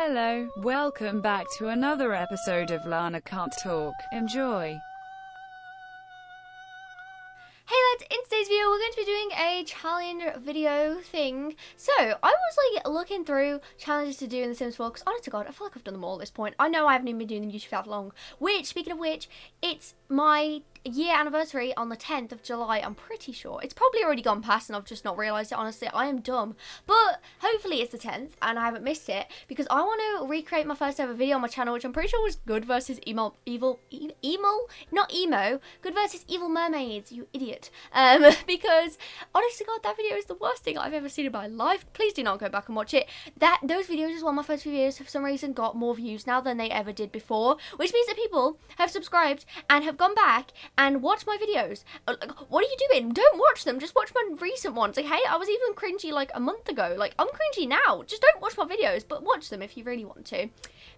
Hello, welcome back to another episode of Lana Can't Talk. Enjoy. Hey lads, in today's video we're going to be doing a challenge video thing. So, I was like looking through challenges to do in The Sims 4 because honest to God, I feel like I've done them all at this point. I know I haven't even been doing the YouTube for that long. Which, speaking of which, it's my year anniversary on the 10th of July, I'm pretty sure. It's probably already gone past and I've just not realised it, honestly. I am dumb. But hopefully it's the 10th and I haven't missed it because I want to recreate my first ever video on my channel, which I'm pretty sure was Good versus Good versus Evil Mermaids, you idiot. Because honest to God, that video is the worst thing I've ever seen in my life. Please do not go back and watch it. Those videos as well, my first few videos, for some reason got more views now than they ever did before, which means that people have subscribed and have gone back and watch my videos. What are you doing? Don't watch them. Just watch my recent ones, okay? I was even cringy like a month ago. Like, I'm cringy now. Just don't watch my videos, but watch them if you really want to.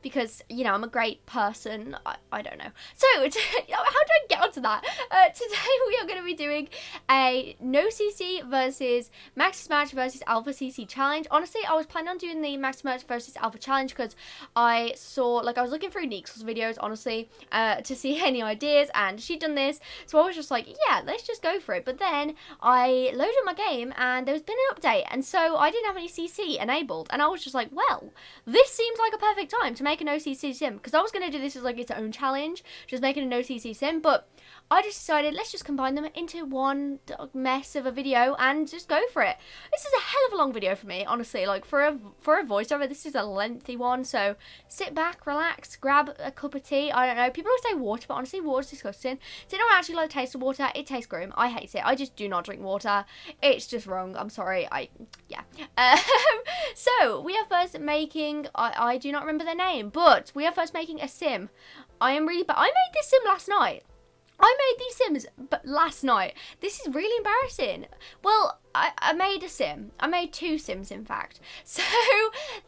Because, you know, I'm a great person. I don't know. So, how do I get onto that? Today we are going to be doing a no CC versus Maxis match versus Alpha CC challenge. Honestly, I was planning on doing the Maxis match versus Alpha challenge because I saw, like, I was looking through Neek's videos, honestly, to see any ideas, and she'd done this. So I was just like, yeah, let's just go for it. But then I loaded my game and there's been an update, and so I didn't have any CC enabled, and I was just like, well, this seems like a perfect time to make a no CC sim, because I was going to do this as like its own challenge, just making a no CC sim, but I just decided let's just combine them into one mess of a video and just go for it. This is a hell of a long video for me, honestly. Like, for a voiceover, this is a lengthy one, so sit back, relax, grab a cup of tea. I don't know, people always say water, but honestly water's disgusting. So I don't actually like the taste of water. It tastes grim. I hate it. I just do not drink water. It's just wrong. I'm sorry. Yeah. So we are first making, I do not remember their name, but we are first making a sim. I am really bad. I made this sim last night. I made these sims last night. This is really embarrassing. Well, I made a sim. I made two sims, in fact. So,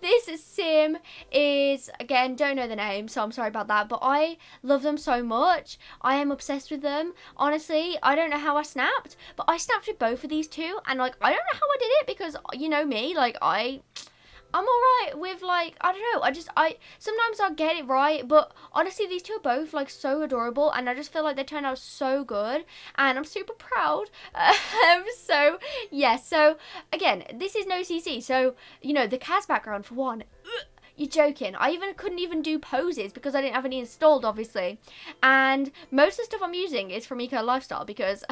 this sim is, again, don't know the name, so I'm sorry about that, but I love them so much. I am obsessed with them. Honestly, I don't know how I snapped, but I snapped with both of these two, and, like, I don't know how I did it, because, you know me, like, I'm alright with, like, I don't know, sometimes I'll get it right, but honestly, these two are both, like, so adorable, and I just feel like they turned out so good, and I'm super proud. So, yeah, so, again, this is no CC, so, you know, the Kaz background, for one, you're joking. I couldn't even do poses because I didn't have any installed, obviously. And most of the stuff I'm using is from Eco Lifestyle because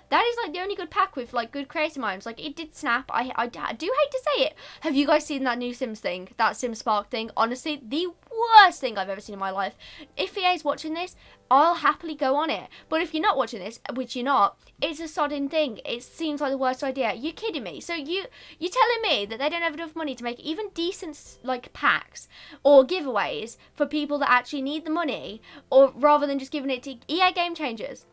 that is like the only good pack with like good creative minds. Like, it did snap. I do hate to say it. Have you guys seen that new Sims thing? That Sim Spark thing? Honestly, the worst thing I've ever seen in my life. If EA's watching this, I'll happily go on it. But if you're not watching this, which you're not, it's a sodding thing. It seems like the worst idea. You're kidding me. So you're telling me that they don't have enough money to make even decent like packs or giveaways for people that actually need the money, or rather than just giving it to EA Game Changers,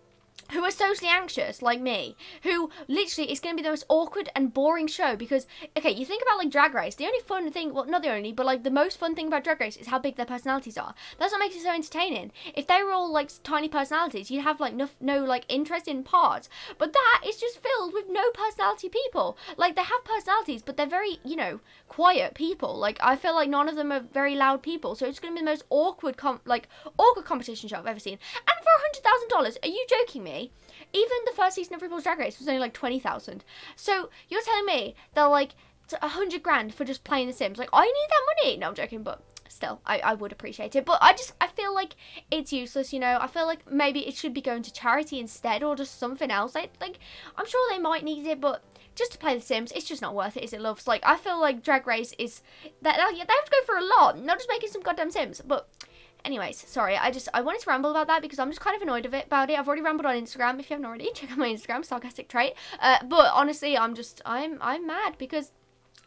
who are socially anxious like me, who literally, it's going to be the most awkward and boring show because, okay, you think about like Drag Race, the only fun thing, well, not the only, but like the most fun thing about Drag Race is how big their personalities are. That's what makes it so entertaining. If they were all like tiny personalities, you'd have like no like interest in parts, but that is just filled with no personality people. Like, they have personalities, but they're very, you know, quiet people. Like, I feel like none of them are very loud people, so it's going to be the most awkward competition show I've ever seen. And for $100,000, are you joking me? Even the first season of RuPaul's Drag Race was only like 20,000. So you're telling me they're like 100 grand for just playing The Sims? Like, I need that money. No, I'm joking, but still, I would appreciate it. But I feel like it's useless, you know. I feel like maybe it should be going to charity instead, or just something else. Like I'm sure they might need it, but just to play The Sims, it's just not worth it, is it, loves? Like, I feel like Drag Race is that they have to go for a lot, not just making some goddamn Sims. But anyways, sorry, I wanted to ramble about that because I'm just kind of annoyed about it. I've already rambled on Instagram. If you haven't already, check out my Instagram, sarcastic trait. But honestly, I'm mad because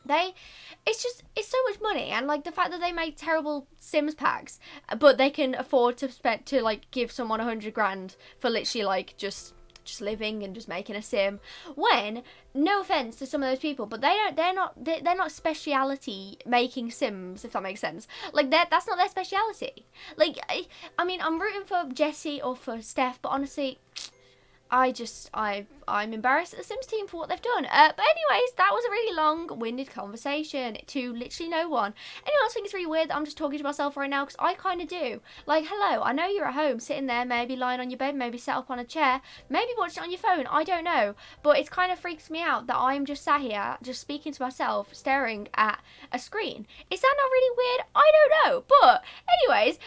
it's so much money, and like the fact that they make terrible Sims packs, but they can afford to like give someone 100 grand for literally like just living and just making a sim, when, no offense to some of those people, but they're not speciality making sims, if that makes sense. Like, that's not their speciality. Like, I mean, I'm rooting for Jessie or for Steph, but honestly, I'm embarrassed at the Sims team for what they've done. But anyways, that was a really long-winded conversation to literally no one. Anyone else think it's really weird that I'm just talking to myself right now? Because I kind of do. Like, hello, I know you're at home, sitting there, maybe lying on your bed, maybe sat up on a chair, maybe watching it on your phone, I don't know. But it kind of freaks me out that I'm just sat here, just speaking to myself, staring at a screen. Is that not really weird? I don't know. But anyways,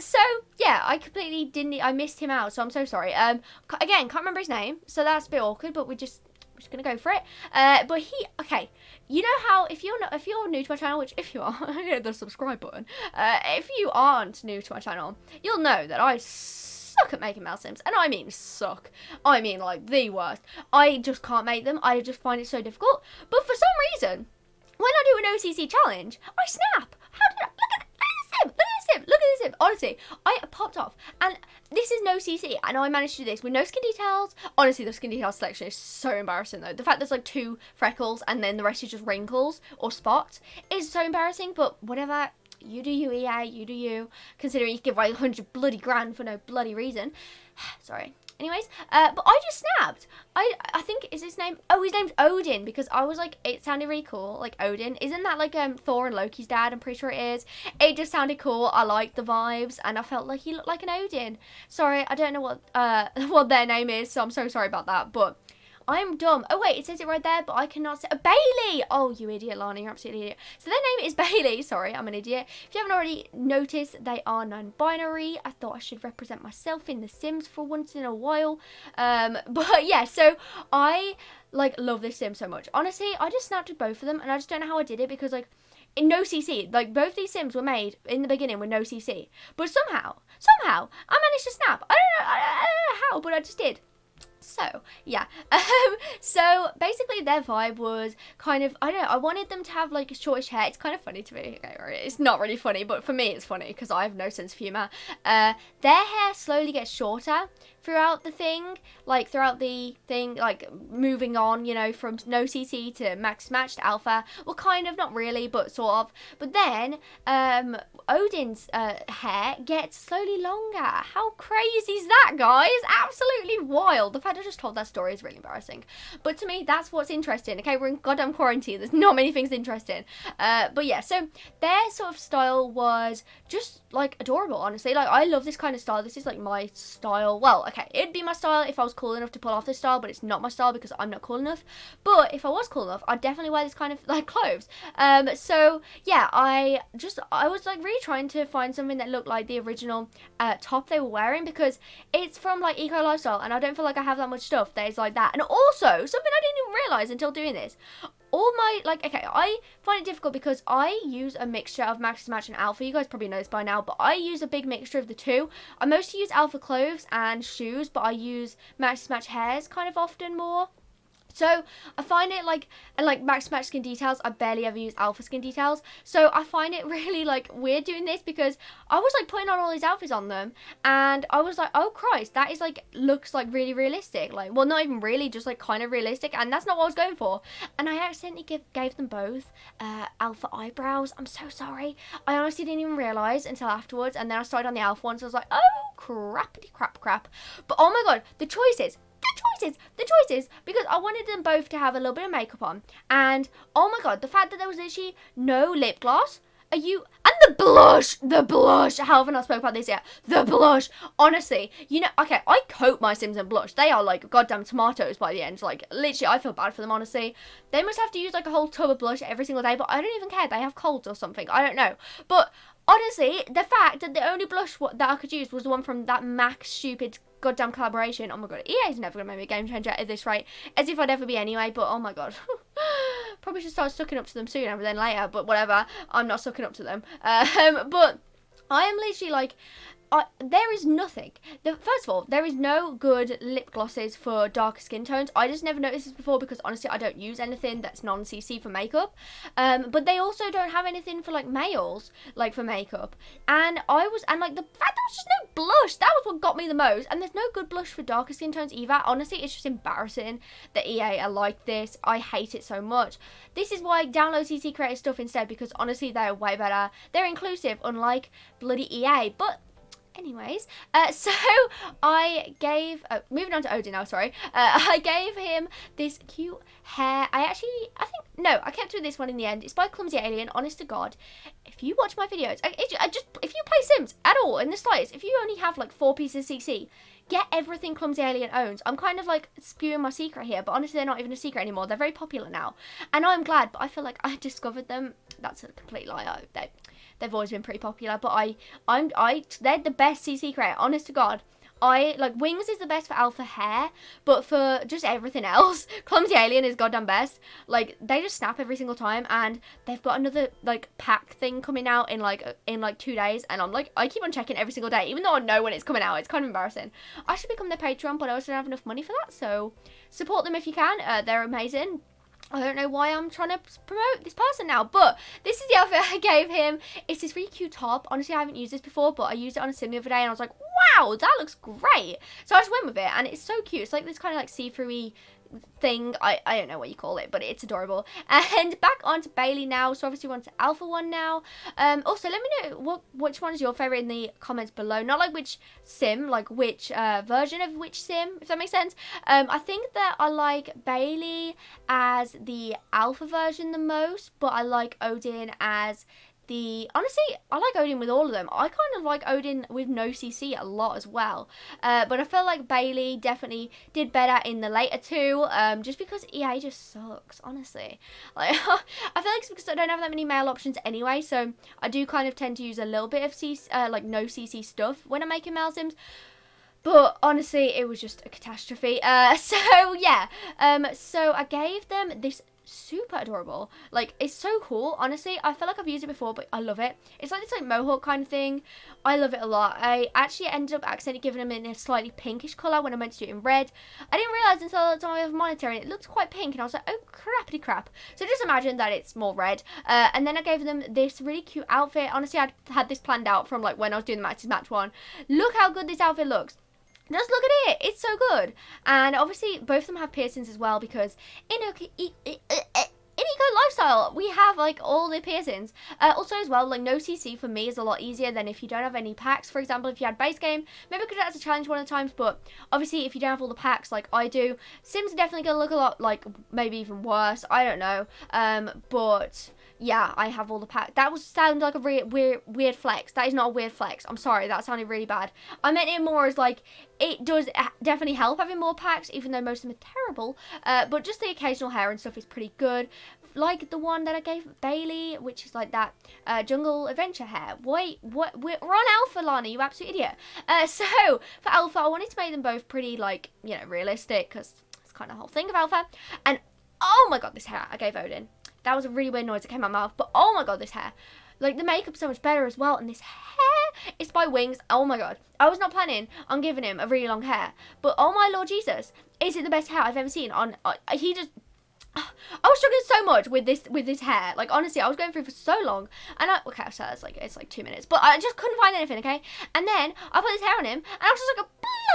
so yeah, I missed him out, so I'm so sorry. Again, can't remember his name, so that's a bit awkward, but we're just gonna go for it. But okay, you know how if you're new to my channel, which if you are, hit the subscribe button. If you aren't new to my channel, you'll know that I suck at making mouse sims, and I mean suck. I mean like the worst. I just can't make them. I just find it so difficult. But for some reason, when I do an OCC challenge, I snap. How did I look at this sim? Look at this sim. Look at this sim. Honestly, I popped off, and this is no CC, and I managed to do this with no skin details. Honestly, the skin detail selection is so embarrassing though. The fact there's like 2 freckles and then the rest is just wrinkles or spots is so embarrassing, but whatever. You do you, EA, you do you. Considering you give away 100 bloody grand for no bloody reason. Sorry. Anyways, but I just snapped. I think, is his name? Oh, his name's Odin, because I was like, it sounded really cool, like Odin. Isn't that like Thor and Loki's dad? I'm pretty sure it is. It just sounded cool. I liked the vibes, and I felt like he looked like an Odin. Sorry, I don't know what their name is, so I'm so sorry about that, but I'm dumb. Oh wait, it says it right there, but I cannot say Bailey. Oh, you idiot, Lana, you're absolutely idiot. So their name is Bailey. Sorry, I'm an idiot. If you haven't already noticed, they are non-binary. I thought I should represent myself in The Sims for once in a while. But yeah, so I like love this Sim so much. Honestly, I just snapped at both of them, and I just don't know how I did it because like in no CC, like both these Sims were made in the beginning with no CC, but somehow I managed to snap. I don't know how, but I just did. So yeah, so basically their vibe was kind of, I don't know, I wanted them to have like shortish hair. It's kind of funny to me. Okay, right? It's not really funny, but for me it's funny because I have no sense of humor. Their hair slowly gets shorter throughout the thing, like moving on, you know, from no CC to max match to alpha. Well, kind of, not really, but sort of. But then Odin's hair gets slowly longer. How crazy is that, guys? Absolutely wild. The fact I just told that story is really embarrassing. But to me, that's what's interesting. Okay, we're in goddamn quarantine. There's not many things interesting. But yeah, so their sort of style was just like adorable, honestly. Like, I love this kind of style. This is like my style. Well, okay, it'd be my style if I was cool enough to pull off this style, but it's not my style because I'm not cool enough. But if I was cool enough, I'd definitely wear this kind of like clothes. So yeah, I was like really trying to find something that looked like the original top they were wearing, because it's from like Eco Lifestyle, and I don't feel like I have that much stuff that is like that. And also, something I didn't even realise until doing this, all my, like, okay, I find it difficult because I use a mixture of Maxis Match and Alpha. You guys probably know this by now, but I use a big mixture of the two. I mostly use Alpha clothes and shoes, but I use Maxis Match hairs kind of often more. So I find it like, and like Maxis Match skin details, I barely ever use Alpha skin details. So I find it really like weird doing this, because I was like putting on all these outfits on them, and I was like, oh Christ, that is like, looks like really realistic. Like, well, not even really, just like kind of realistic, and that's not what I was going for. And I accidentally gave them both Alpha eyebrows. I'm so sorry. I honestly didn't even realise until afterwards, and then I started on the Alpha ones. So I was like, oh crappity crap. But oh my god, the choices, because I wanted them both to have a little bit of makeup on, and oh my god, the fact that there was literally no lip gloss. And the blush, how have I not spoke about this yet? The blush, honestly, you know, okay, I coat my Sims in blush. They are like goddamn tomatoes by the end. Like, literally, I feel bad for them, honestly. They must have to use like a whole tub of blush every single day, but I don't even care. They have colds or something, I don't know. But honestly, the fact that the only blush that I could use was the one from that Max stupid goddamn collaboration. Oh my god, EA is never gonna make me a game changer at this rate, as if I'd ever be anyway. But oh my god, probably should start sucking up to them sooner than later, but whatever, I'm not sucking up to them. But I am literally like, there is nothing. First of all, there is no good lip glosses for darker skin tones. I just never noticed this before because honestly I don't use anything that's non-CC for makeup. But they also don't have anything for like males, like for makeup. And like the fact there was just no blush, that was what got me the most. And there's no good blush for darker skin tones either. Honestly, it's just embarrassing that EA are like this. I hate it so much. This is why download CC creator stuff instead, because honestly they're way better. They're inclusive, unlike bloody EA. But Anyways, so I gave, moving on to Odin now, sorry. I gave him this cute hair. I kept with this one in the end. It's by Clumsy Alien, honest to God. If you watch my videos, if you play Sims at all, in the slightest, if you only have like 4 pieces of CC, get everything Clumsy Alien owns. I'm kind of like spewing my secret here, but honestly, they're not even a secret anymore. They're very popular now. And I'm glad, but I feel like I discovered them. That's a complete lie. They've always been pretty popular, but they're the best CC creator, honest to God. Wings is the best for alpha hair, but for just everything else, Clumsy Alien is goddamn best. Like, they just snap every single time, and they've got another, like, pack thing coming out in 2 days, and I keep on checking every single day, even though I know when it's coming out. It's kind of embarrassing. I should become their Patreon, but I also don't have enough money for that, so support them if you can. They're amazing. I don't know why I'm trying to promote this person now, but this is the outfit I gave him. It's this really cute top. Honestly, I haven't used this before, but I used it on a sim the other day, and I was like, wow, that looks great. So I just went with it, and it's so cute. It's like this kind of like see-through-y thing. I don't know what you call it, but it's adorable. And back on to Bailey now. So obviously we're on to Alpha one now. Also, let me know which one is your favorite in the comments below. Not like which sim, like which version of which sim, if that makes sense. I think that I like Bailey as the Alpha version the most, but I like Odin as honestly, I like Odin with all of them. I kind of like Odin with no CC a lot as well. But I feel like Bailey definitely did better in the later 2, just because EA just sucks, honestly. Like, I feel like it's because I don't have that many male options anyway, so I do kind of tend to use a little bit of no CC stuff when I'm making male sims. But honestly, it was just a catastrophe. So yeah, so I gave them this super adorable, like, it's so cool. Honestly, I feel like I've used it before, but I love it. It's like this like mohawk kind of thing. I love it a lot. I actually ended up accidentally giving them in a slightly pinkish colour when I meant to do it in red. I didn't realise until the time I was monitoring it looked quite pink, and I was like, oh crappity crap. So just imagine that it's more red. And then I gave them this really cute outfit. Honestly, I had this planned out from like when I was doing the Maxis match one. Look how good this outfit looks. Just look at it. It's so good. And obviously, both of them have piercings as well, because in Eco Lifestyle, we have like all the piercings. Also as well, like no CC for me is a lot easier than if you don't have any packs. For example, if you had base game, maybe I could do that as a challenge one of the times, but obviously if you don't have all the packs like I do, Sims are definitely going to look a lot like maybe even worse. I don't know. But yeah, I have all the packs. That sounded like a weird flex. That is not a weird flex. I'm sorry, that sounded really bad. I meant it more as like, it does definitely help having more packs, even though most of them are terrible. But just the occasional hair and stuff is pretty good. Like the one that I gave Bailey, which is like that jungle adventure hair. Wait, what? We're on Alpha, Lana, you absolute idiot. So for Alpha, I wanted to make them both pretty, like, you know, realistic, because it's kind of the whole thing of Alpha. And oh my god, this hair I gave Odin. That was a really weird noise that came out of my mouth, but oh my god, this hair. Like, the makeup's so much better as well, and this hair is by Wings. Oh my god. I was not planning on giving him a really long hair, but oh my Lord Jesus, is it the best hair I've ever seen on, he just, I was struggling so much with this hair. Like, honestly, I was going through for so long, and okay, so it's like 2 minutes, but I just couldn't find anything, okay? And then I put this hair on him, and I was just like,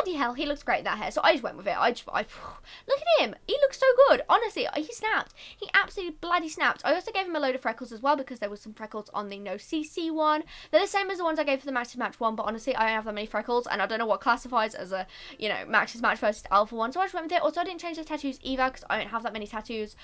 bloody hell, he looks great in that hair. So I just went with it. I look at him. He looks so good. Honestly, he snapped. He absolutely bloody snapped. I also gave him a load of freckles as well, because there was some freckles on the no CC one. They're the same as the ones I gave for the Maxis match one, but honestly, I don't have that many freckles, and I don't know what classifies as a, you know, Maxis match versus Alpha one. So I just went with it. Also, I didn't change the tattoos either, because I don't have that many tattoos.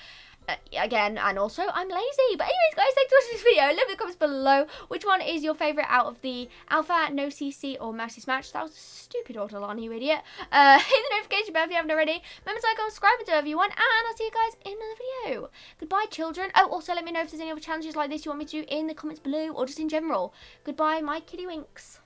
Again, and also I'm lazy. But anyways, guys, thanks for watching this video. Leave in the comments below which one is your favourite out of the Alpha, no CC, or Maxis match. That was a stupid order, Lana, you idiot. Hit the notification bell if you haven't already. Remember to like, comment, subscribe, and do whatever you want, and I'll see you guys in another video. Goodbye, children. Oh, also let me know if there's any other challenges like this you want me to do in the comments below, or just in general. Goodbye, my kitty winks.